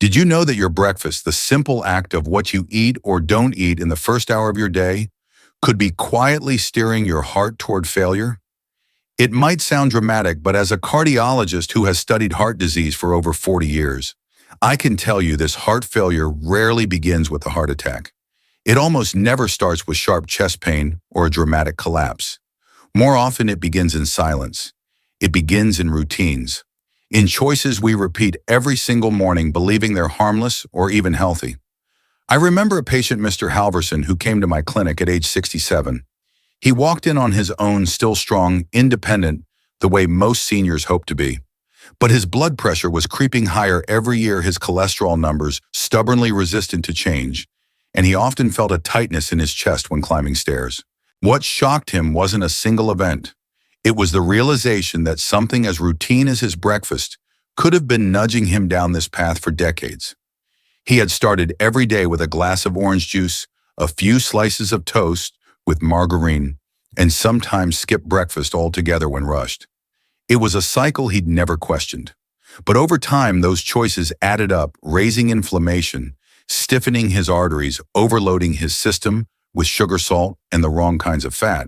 Did you know that your breakfast, the simple act of what you eat or don't eat in the first hour of your day, could be quietly steering your heart toward failure? It might sound dramatic, but as a cardiologist who has studied heart disease for over 40 years, I can tell you this: heart failure rarely begins with a heart attack. It almost never starts with sharp chest pain or a dramatic collapse. More often, it begins in silence. It begins in routines, in choices we repeat every single morning, believing they're harmless or even healthy. I remember a patient, Mr. Halverson, who came to my clinic at age 67. He walked in on his own, still strong, independent, the way most seniors hope to be. But his blood pressure was creeping higher every year, his cholesterol numbers stubbornly resistant to change, and he often felt a tightness in his chest when climbing stairs. What shocked him wasn't a single event. It was the realization that something as routine as his breakfast could have been nudging him down this path for decades. He had started every day with a glass of orange juice, a few slices of toast with margarine, and sometimes skipped breakfast altogether when rushed. It was a cycle he'd never questioned. But over time, those choices added up, raising inflammation, stiffening his arteries, overloading his system with sugar, salt, and the wrong kinds of fat.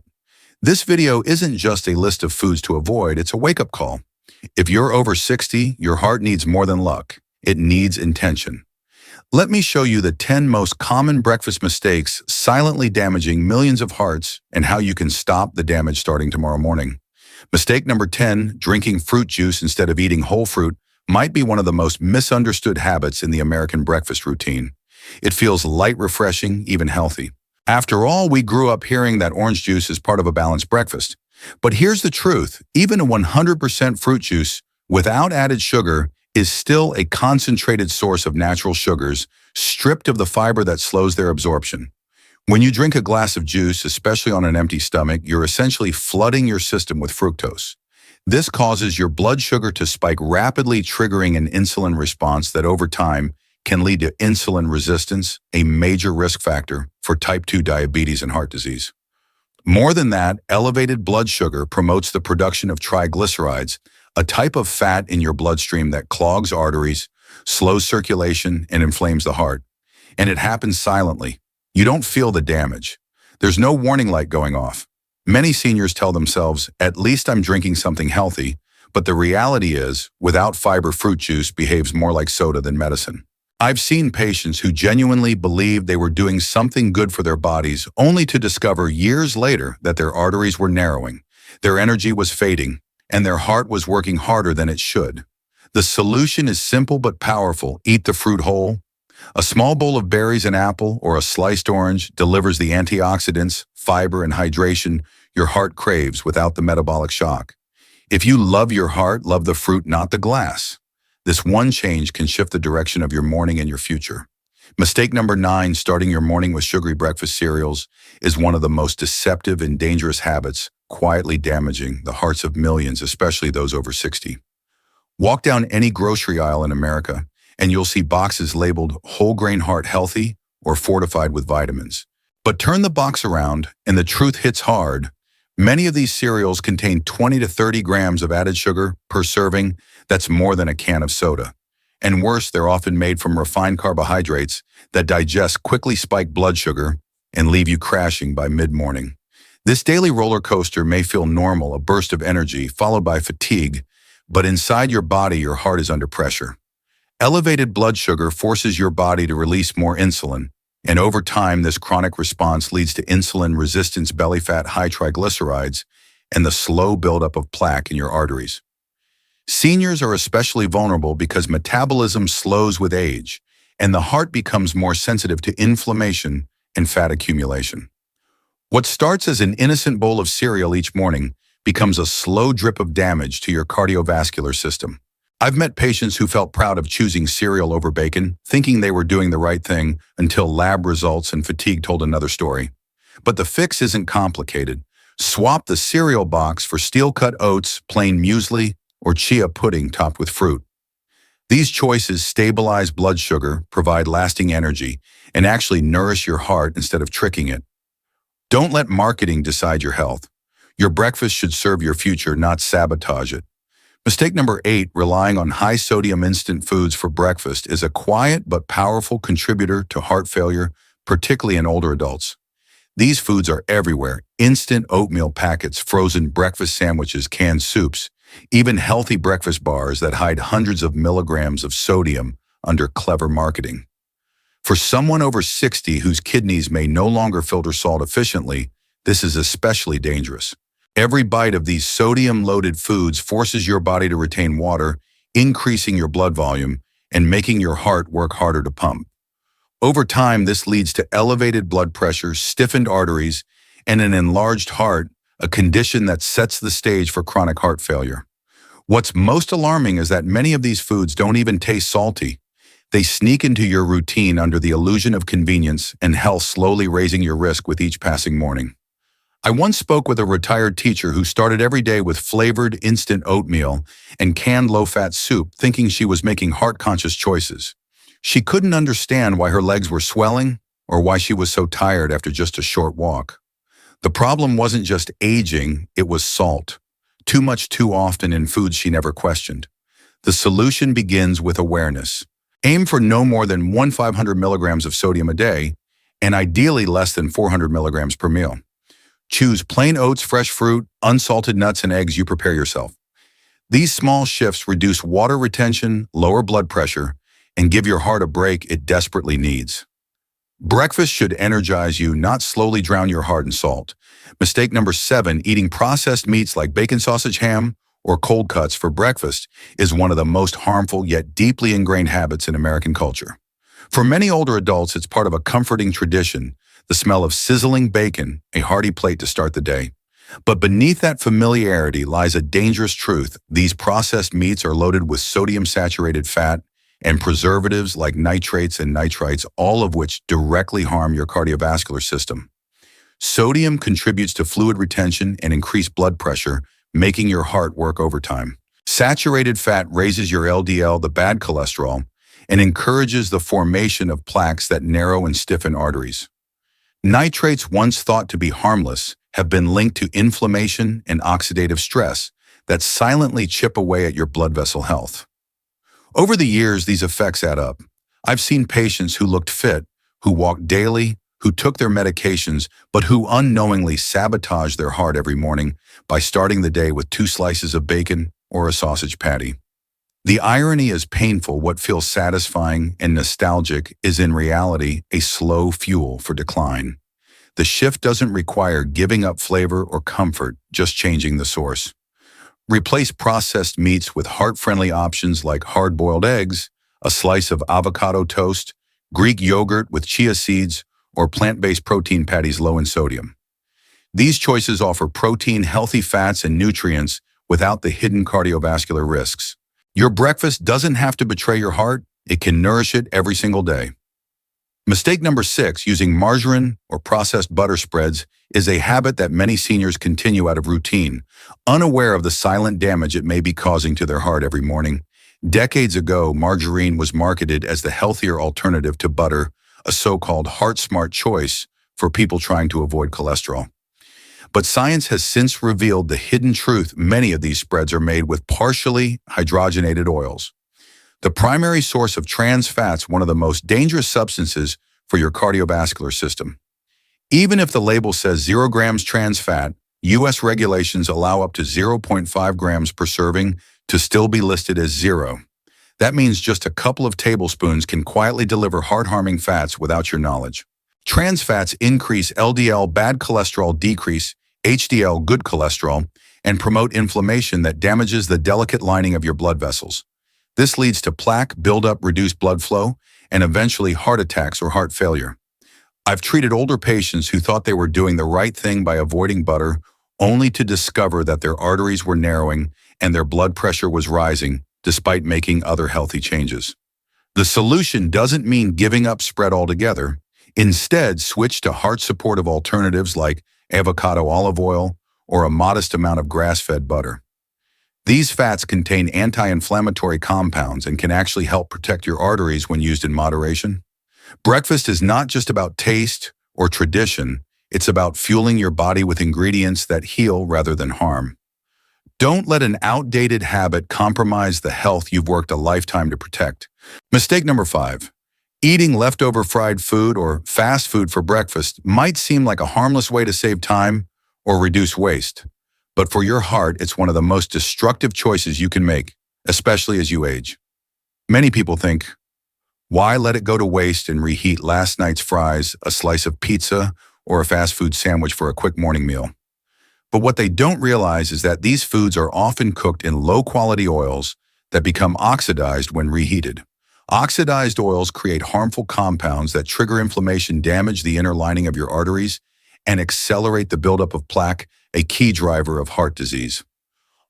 This video isn't just a list of foods to avoid, it's a wake-up call. If you're over 60, your heart needs more than luck. It needs intention. Let me show you the 10 most common breakfast mistakes silently damaging millions of hearts and how you can stop the damage starting tomorrow morning. Mistake number 10, drinking fruit juice instead of eating whole fruit, might be one of the most misunderstood habits in the American breakfast routine. It feels light, refreshing, even healthy. After all, we grew up hearing that orange juice is part of a balanced breakfast. But here's the truth: even a 100% fruit juice without added sugar is still a concentrated source of natural sugars, stripped of the fiber that slows their absorption. When you drink a glass of juice, especially on an empty stomach, you're essentially flooding your system with fructose. This causes your blood sugar to spike rapidly, triggering an insulin response that over time can lead to insulin resistance, a major risk factor for type 2 diabetes and heart disease. More than that, elevated blood sugar promotes the production of triglycerides, a type of fat in your bloodstream that clogs arteries, slows circulation, and inflames the heart. And it happens silently. You don't feel the damage. There's no warning light going off. Many seniors tell themselves, "At least I'm drinking something healthy," but the reality is, without fiber, fruit juice behaves more like soda than medicine. I've seen patients who genuinely believed they were doing something good for their bodies, only to discover years later that their arteries were narrowing, their energy was fading, and their heart was working harder than it should. The solution is simple but powerful: eat the fruit whole. A small bowl of berries, an apple, or a sliced orange delivers the antioxidants, fiber, and hydration your heart craves without the metabolic shock. If you love your heart, love the fruit, not the glass. This one change can shift the direction of your morning and your future. Mistake number 9, starting your morning with sugary breakfast cereals, is one of the most deceptive and dangerous habits, quietly damaging the hearts of millions, especially those over 60. Walk down any grocery aisle in America, and you'll see boxes labeled whole grain heart healthy or fortified with vitamins. But turn the box around, and the truth hits hard. Many of these cereals contain 20 to 30 grams of added sugar per serving. That's more than a can of soda. And worse, they're often made from refined carbohydrates that digest, quickly spike blood sugar, and leave you crashing by mid-morning. This daily roller coaster may feel normal, a burst of energy followed by fatigue, but inside your body, your heart is under pressure. Elevated blood sugar forces your body to release more insulin, and over time, this chronic response leads to insulin resistance, belly fat, high triglycerides, and the slow buildup of plaque in your arteries. Seniors are especially vulnerable because metabolism slows with age, and the heart becomes more sensitive to inflammation and fat accumulation. What starts as an innocent bowl of cereal each morning becomes a slow drip of damage to your cardiovascular system. I've met patients who felt proud of choosing cereal over bacon, thinking they were doing the right thing, until lab results and fatigue told another story. But the fix isn't complicated. Swap the cereal box for steel-cut oats, plain muesli, or chia pudding topped with fruit. These choices stabilize blood sugar, provide lasting energy, and actually nourish your heart instead of tricking it. Don't let marketing decide your health. Your breakfast should serve your future, not sabotage it. Mistake number 8, relying on high-sodium instant foods for breakfast, is a quiet but powerful contributor to heart failure, particularly in older adults. These foods are everywhere: instant oatmeal packets, frozen breakfast sandwiches, canned soups, even healthy breakfast bars that hide hundreds of milligrams of sodium under clever marketing. For someone over 60 whose kidneys may no longer filter salt efficiently, this is especially dangerous. Every bite of these sodium-loaded foods forces your body to retain water, increasing your blood volume and making your heart work harder to pump. Over time, this leads to elevated blood pressure, stiffened arteries, and an enlarged heart, a condition that sets the stage for chronic heart failure. What's most alarming is that many of these foods don't even taste salty. They sneak into your routine under the illusion of convenience and health, slowly raising your risk with each passing morning. I once spoke with a retired teacher who started every day with flavored instant oatmeal and canned low-fat soup, thinking she was making heart-conscious choices. She couldn't understand why her legs were swelling or why she was so tired after just a short walk. The problem wasn't just aging, it was salt. Too much too often in foods she never questioned. The solution begins with awareness. Aim for no more than 500 milligrams of sodium a day, and ideally less than 400 milligrams per meal. Choose plain oats, fresh fruit, unsalted nuts, and eggs you prepare yourself. These small shifts reduce water retention, lower blood pressure, and give your heart a break it desperately needs. Breakfast should energize you, not slowly drown your heart in salt. Mistake number 7, eating processed meats like bacon, sausage, ham, or cold cuts for breakfast is one of the most harmful yet deeply ingrained habits in American culture. For many older adults, it's part of a comforting tradition, the smell of sizzling bacon, a hearty plate to start the day. But beneath that familiarity lies a dangerous truth. These processed meats are loaded with sodium-saturated fat and preservatives like nitrates and nitrites, all of which directly harm your cardiovascular system. Sodium contributes to fluid retention and increased blood pressure, making your heart work overtime. Saturated fat raises your LDL, the bad cholesterol, and encourages the formation of plaques that narrow and stiffen arteries. Nitrates, once thought to be harmless, have been linked to inflammation and oxidative stress that silently chip away at your blood vessel health. Over the years, these effects add up. I've seen patients who looked fit, who walked daily, who took their medications, but who unknowingly sabotage their heart every morning by starting the day with 2 slices of bacon or a sausage patty. The irony is painful. What feels satisfying and nostalgic is in reality a slow fuel for decline. The shift doesn't require giving up flavor or comfort, just changing the source. Replace processed meats with heart-friendly options like hard-boiled eggs, a slice of avocado toast, Greek yogurt with chia seeds, or plant-based protein patties low in sodium. These choices offer protein, healthy fats, and nutrients without the hidden cardiovascular risks. Your breakfast doesn't have to betray your heart, it can nourish it every single day. Mistake number 6, using margarine or processed butter spreads, is a habit that many seniors continue out of routine, unaware of the silent damage it may be causing to their heart every morning. Decades ago, margarine was marketed as the healthier alternative to butter, a so-called heart-smart choice for people trying to avoid cholesterol. But science has since revealed the hidden truth: many of these spreads are made with partially hydrogenated oils. The primary source of trans fats, one of the most dangerous substances for your cardiovascular system. Even if the label says 0 grams trans fat, U.S. regulations allow up to 0.5 grams per serving to still be listed as 0. That means just a couple of tablespoons can quietly deliver heart-harming fats without your knowledge. Trans fats increase LDL, bad cholesterol, decrease HDL, good cholesterol, and promote inflammation that damages the delicate lining of your blood vessels. This leads to plaque buildup, reduced blood flow, and eventually heart attacks or heart failure. I've treated older patients who thought they were doing the right thing by avoiding butter, only to discover that their arteries were narrowing and their blood pressure was rising, despite making other healthy changes. The solution doesn't mean giving up spread altogether. Instead, switch to heart-supportive alternatives like avocado olive oil or a modest amount of grass-fed butter. These fats contain anti-inflammatory compounds and can actually help protect your arteries when used in moderation. Breakfast is not just about taste or tradition, it's about fueling your body with ingredients that heal rather than harm. Don't let an outdated habit compromise the health you've worked a lifetime to protect. Mistake number 5. Eating leftover fried food or fast food for breakfast might seem like a harmless way to save time or reduce waste. But for your heart, it's one of the most destructive choices you can make, especially as you age. Many people think, why let it go to waste and reheat last night's fries, a slice of pizza, or a fast food sandwich for a quick morning meal? But what they don't realize is that these foods are often cooked in low-quality oils that become oxidized when reheated. Oxidized oils create harmful compounds that trigger inflammation, damage the inner lining of your arteries, and accelerate the buildup of plaque, a key driver of heart disease.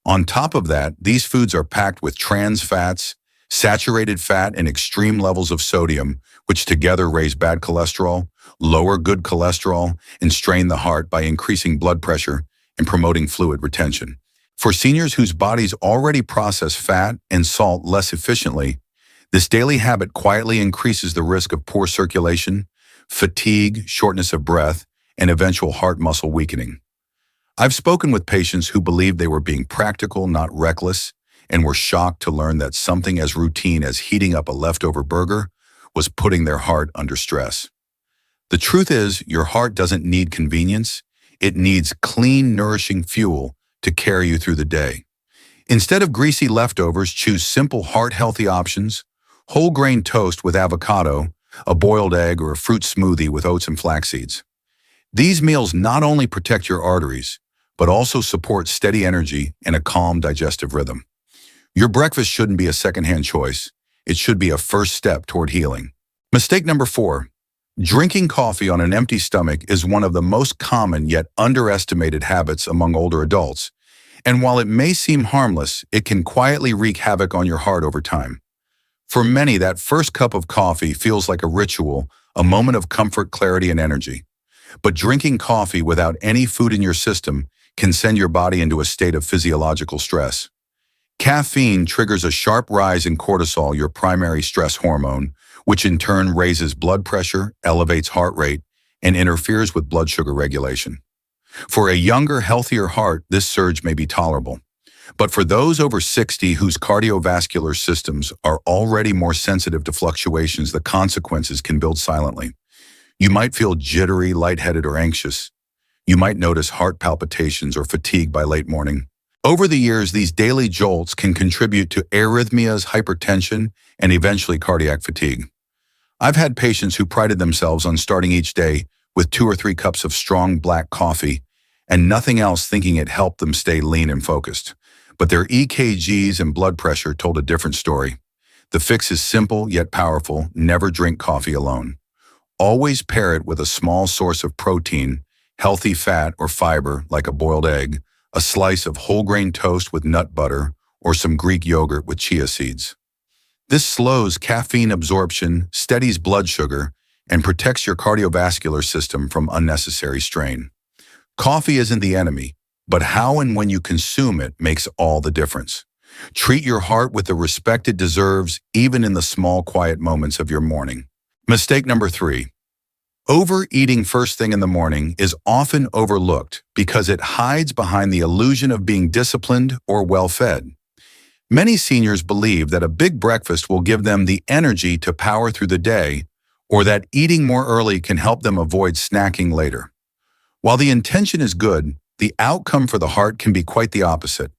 On top of that, these foods are packed with trans fats, saturated fat, and extreme levels of sodium, which together raise bad cholesterol, lower good cholesterol, and strain the heart by increasing blood pressure and promoting fluid retention. For seniors whose bodies already process fat and salt less efficiently, this daily habit quietly increases the risk of poor circulation, fatigue, shortness of breath, and eventual heart muscle weakening. I've spoken with patients who believed they were being practical, not reckless, and were shocked to learn that something as routine as heating up a leftover burger was putting their heart under stress. The truth is, your heart doesn't need convenience. It needs clean, nourishing fuel to carry you through the day. Instead of greasy leftovers, choose simple, heart-healthy options: whole grain toast with avocado, a boiled egg, or a fruit smoothie with oats and flax seeds. These meals not only protect your arteries, but also support steady energy and a calm digestive rhythm. Your breakfast shouldn't be a secondhand choice. It should be a first step toward healing. Mistake number 4. Drinking coffee on an empty stomach is one of the most common yet underestimated habits among older adults. And while it may seem harmless, it can quietly wreak havoc on your heart over time. For many, that first cup of coffee feels like a ritual, a moment of comfort, clarity, and energy. But drinking coffee without any food in your system can send your body into a state of physiological stress. Caffeine triggers a sharp rise in cortisol, your primary stress hormone, which in turn raises blood pressure, elevates heart rate, and interferes with blood sugar regulation. For a younger, healthier heart, this surge may be tolerable. But for those over 60 whose cardiovascular systems are already more sensitive to fluctuations, the consequences can build silently. You might feel jittery, lightheaded, or anxious. You might notice heart palpitations or fatigue by late morning. Over the years, these daily jolts can contribute to arrhythmias, hypertension, and eventually cardiac fatigue. I've had patients who prided themselves on starting each day with 2 or 3 cups of strong black coffee and nothing else, thinking it helped them stay lean and focused. But their EKGs and blood pressure told a different story. The fix is simple yet powerful: never drink coffee alone. Always pair it with a small source of protein, healthy fat or fiber like a boiled egg, a slice of whole grain toast with nut butter, or some Greek yogurt with chia seeds. This slows caffeine absorption, steadies blood sugar, and protects your cardiovascular system from unnecessary strain. Coffee isn't the enemy, but how and when you consume it makes all the difference. Treat your heart with the respect it deserves, even in the small, quiet moments of your morning. Mistake number 3. Overeating first thing in the morning is often overlooked because it hides behind the illusion of being disciplined or well-fed. Many seniors believe that a big breakfast will give them the energy to power through the day, or that eating more early can help them avoid snacking later. While the intention is good, the outcome for the heart can be quite the opposite.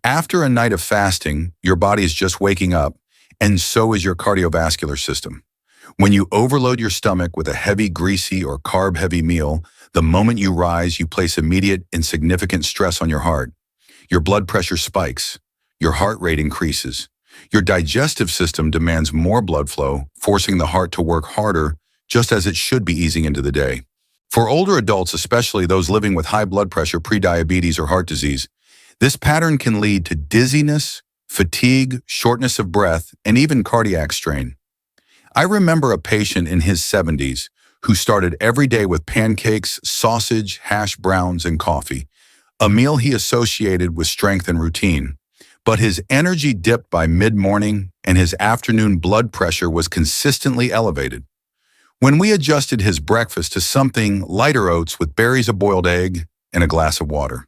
After a night of fasting, your body is just waking up, and so is your cardiovascular system. When you overload your stomach with a heavy, greasy, or carb-heavy meal, the moment you rise, you place immediate and significant stress on your heart. Your blood pressure spikes. Your heart rate increases. Your digestive system demands more blood flow, forcing the heart to work harder, just as it should be easing into the day. For older adults, especially those living with high blood pressure, prediabetes, or heart disease, this pattern can lead to dizziness, fatigue, shortness of breath, and even cardiac strain. I remember a patient in his 70s who started every day with pancakes, sausage, hash browns, and coffee, a meal he associated with strength and routine. But his energy dipped by mid-morning, and his afternoon blood pressure was consistently elevated. When we adjusted his breakfast to something lighter: oats with berries, a boiled egg, and a glass of water,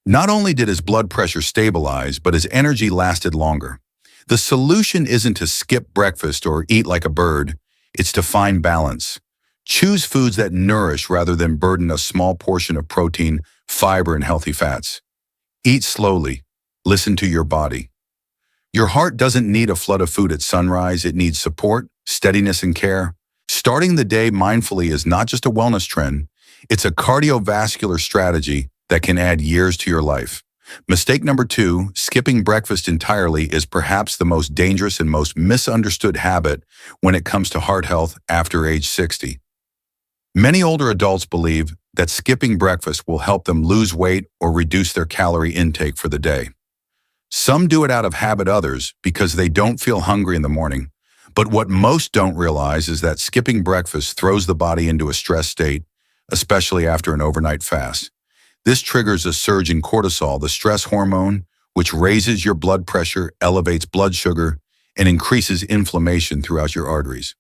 Not only did his blood pressure stabilize, but his energy lasted longer. The solution isn't to skip breakfast or eat like a bird, it's to find balance. Choose foods that nourish rather than burden a small portion of protein, fiber, and healthy fats. Eat slowly. Listen to your body. Your heart doesn't need a flood of food at sunrise, it needs support, steadiness, and care. Starting the day mindfully is not just a wellness trend, it's a cardiovascular strategy that can add years to your life. Mistake number 2, skipping breakfast entirely is perhaps the most dangerous and most misunderstood habit when it comes to heart health after age 60. Many older adults believe that skipping breakfast will help them lose weight or reduce their calorie intake for the day. Some do it out of habit, others because they don't feel hungry in the morning. But what most don't realize is that skipping breakfast throws the body into a stress state, especially after an overnight fast. This triggers a surge in cortisol, the stress hormone, which raises your blood pressure, elevates blood sugar, and increases inflammation throughout your arteries.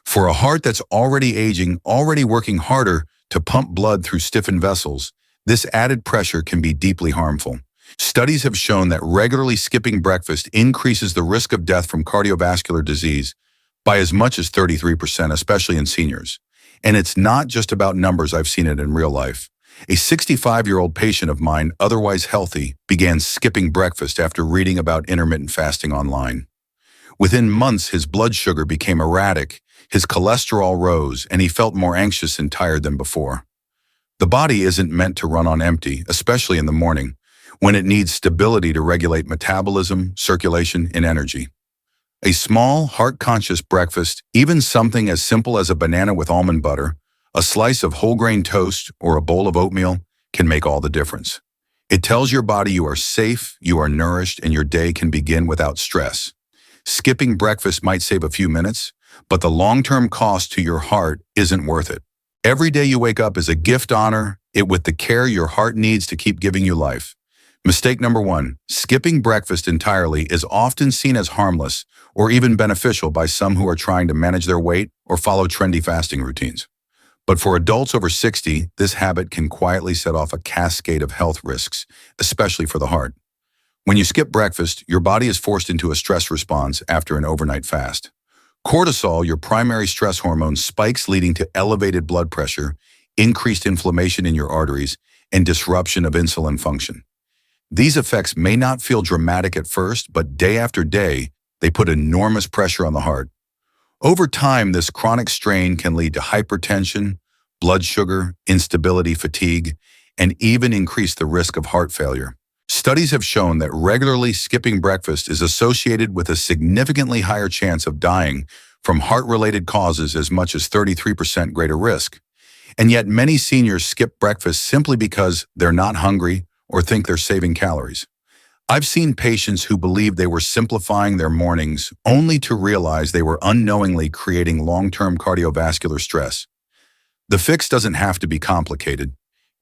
For a heart that's already aging, already working harder to pump blood through stiffened vessels, this added pressure can be deeply harmful. Studies have shown that regularly skipping breakfast increases the risk of death from cardiovascular disease by as much as 33%, especially in seniors. And it's not just about numbers, I've seen it in real life. A 65-year-old patient of mine, otherwise healthy, began skipping breakfast after reading about intermittent fasting online. Within months, his blood sugar became erratic, his cholesterol rose, and he felt more anxious and tired than before. The body isn't meant to run on empty, especially in the morning, when it needs stability to regulate metabolism, circulation, and energy. A small, heart-conscious breakfast, even something as simple as a banana with almond butter, a slice of whole grain toast, or a bowl of oatmeal, can make all the difference. It tells your body you are safe, you are nourished, and your day can begin without stress. Skipping breakfast might save a few minutes, but the long-term cost to your heart isn't worth it. Every day you wake up is a gift. Honor it with the care your heart needs to keep giving you life. Mistake number 1, skipping breakfast entirely is often seen as harmless or even beneficial by some who are trying to manage their weight or follow trendy fasting routines. But for adults over 60, this habit can quietly set off a cascade of health risks, especially for the heart. When you skip breakfast, your body is forced into a stress response after an overnight fast. Cortisol, your primary stress hormone, spikes, leading to elevated blood pressure, increased inflammation in your arteries, and disruption of insulin function. These effects may not feel dramatic at first, but day after day, they put enormous pressure on the heart. Over time, this chronic strain can lead to hypertension, blood sugar, instability, fatigue, and even increase the risk of heart failure. Studies have shown that regularly skipping breakfast is associated with a significantly higher chance of dying from heart-related causes, as much as 33% greater risk. And yet many seniors skip breakfast simply because they're not hungry or think they're saving calories. I've seen patients who believed they were simplifying their mornings only to realize they were unknowingly creating long-term cardiovascular stress. The fix doesn't have to be complicated.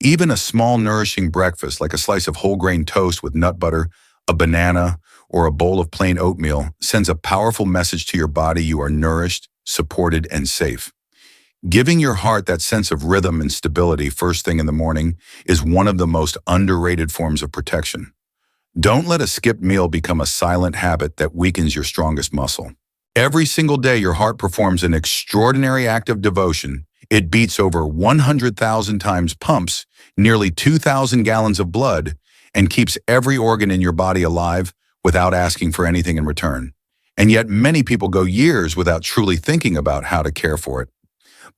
Even a small nourishing breakfast like a slice of whole grain toast with nut butter, a banana, or a bowl of plain oatmeal sends a powerful message to your body you are nourished, supported, and safe. Giving your heart that sense of rhythm and stability first thing in the morning is one of the most underrated forms of protection. Don't let a skipped meal become a silent habit that weakens your strongest muscle. Every single day, your heart performs an extraordinary act of devotion. It beats over 100,000 times, pumps nearly 2,000 gallons of blood, and keeps every organ in your body alive without asking for anything in return. And yet many people go years without truly thinking about how to care for it.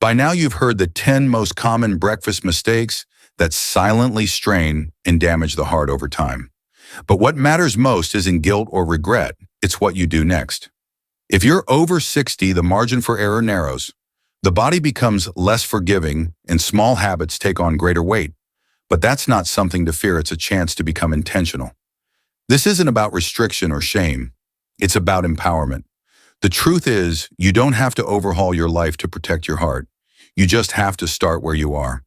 By now, you've heard the 10 most common breakfast mistakes that silently strain and damage the heart over time. But what matters most isn't guilt or regret, it's what you do next. If you're over 60, the margin for error narrows. The body becomes less forgiving and small habits take on greater weight. But that's not something to fear, it's a chance to become intentional. This isn't about restriction or shame, it's about empowerment. The truth is, you don't have to overhaul your life to protect your heart. You just have to start where you are.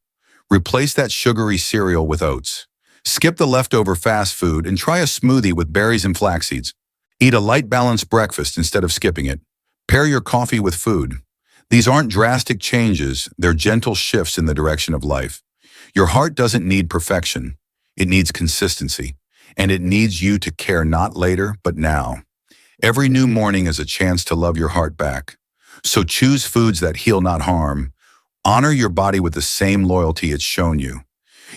Replace that sugary cereal with oats. Skip the leftover fast food and try a smoothie with berries and flax seeds. Eat a light, balanced breakfast instead of skipping it. Pair your coffee with food. These aren't drastic changes, they're gentle shifts in the direction of life. Your heart doesn't need perfection. It needs consistency. And it needs you to care not later, but now. Every new morning is a chance to love your heart back. So choose foods that heal, not harm. Honor your body with the same loyalty it's shown you.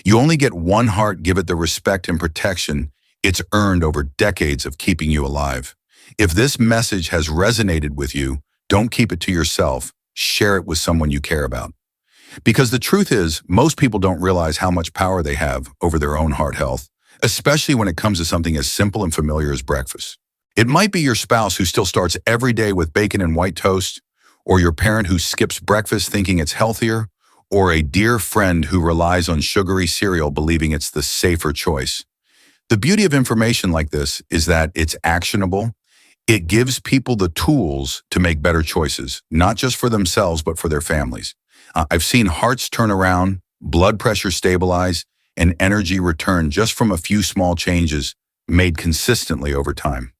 You only get one heart, give it the respect and protection it's earned over decades of keeping you alive. If this message has resonated with you, don't keep it to yourself. Share it with someone you care about. Because the truth is, most people don't realize how much power they have over their own heart health, especially when it comes to something as simple and familiar as breakfast. It might be your spouse who still starts every day with bacon and white toast, or your parent who skips breakfast thinking it's healthier, or a dear friend who relies on sugary cereal believing it's the safer choice. The beauty of information like this is that it's actionable. It gives people the tools to make better choices, not just for themselves, but for their families. I've seen hearts turn around, blood pressure stabilize, and energy return just from a few small changes made consistently over time.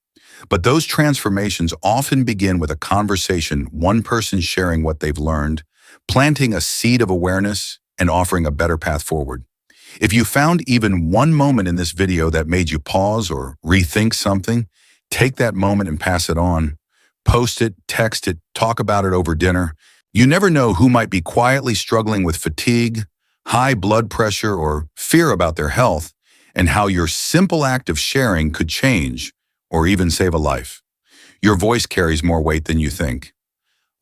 But those transformations often begin with a conversation, one person sharing what they've learned, planting a seed of awareness, and offering a better path forward. If you found even one moment in this video that made you pause or rethink something, take that moment and pass it on. Post it, text it, talk about it over dinner. You never know who might be quietly struggling with fatigue, high blood pressure, or fear about their health, and how your simple act of sharing could change or even save a life. Your voice carries more weight than you think.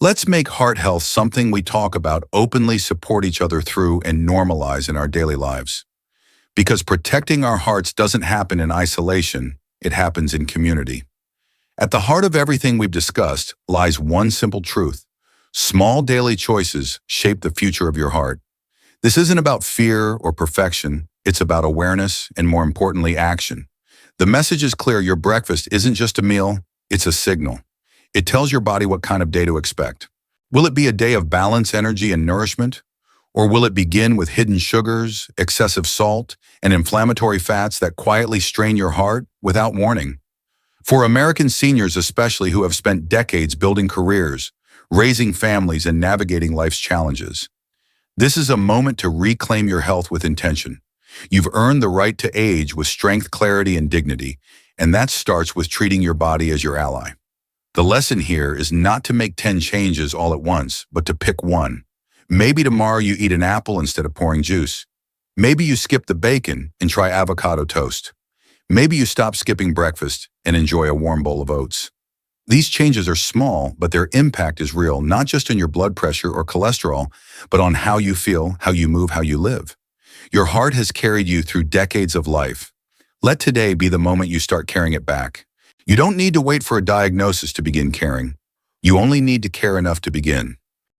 Let's make heart health something we talk about, openly support each other through, and normalize in our daily lives. Because protecting our hearts doesn't happen in isolation, it happens in community. At the heart of everything we've discussed lies one simple truth. Small daily choices shape the future of your heart. This isn't about fear or perfection, it's about awareness and, more importantly, action. The message is clear: your breakfast isn't just a meal, it's a signal. It tells your body what kind of day to expect. Will it be a day of balance, energy, and nourishment? Or will it begin with hidden sugars, excessive salt, and inflammatory fats that quietly strain your heart without warning? For American seniors especially, who have spent decades building careers, raising families, and navigating life's challenges, this is a moment to reclaim your health with intention. You've earned the right to age with strength, clarity, and dignity, and that starts with treating your body as your ally. The lesson here is not to make 10 changes all at once, but to pick one. Maybe tomorrow you eat an apple instead of pouring juice. Maybe you skip the bacon and try avocado toast. Maybe you stop skipping breakfast and enjoy a warm bowl of oats. These changes are small, but their impact is real, not just on your blood pressure or cholesterol, but on how you feel, how you move, how you live. Your heart has carried you through decades of life. Let today be the moment you start carrying it back. You don't need to wait for a diagnosis to begin caring. You only need to care enough to begin.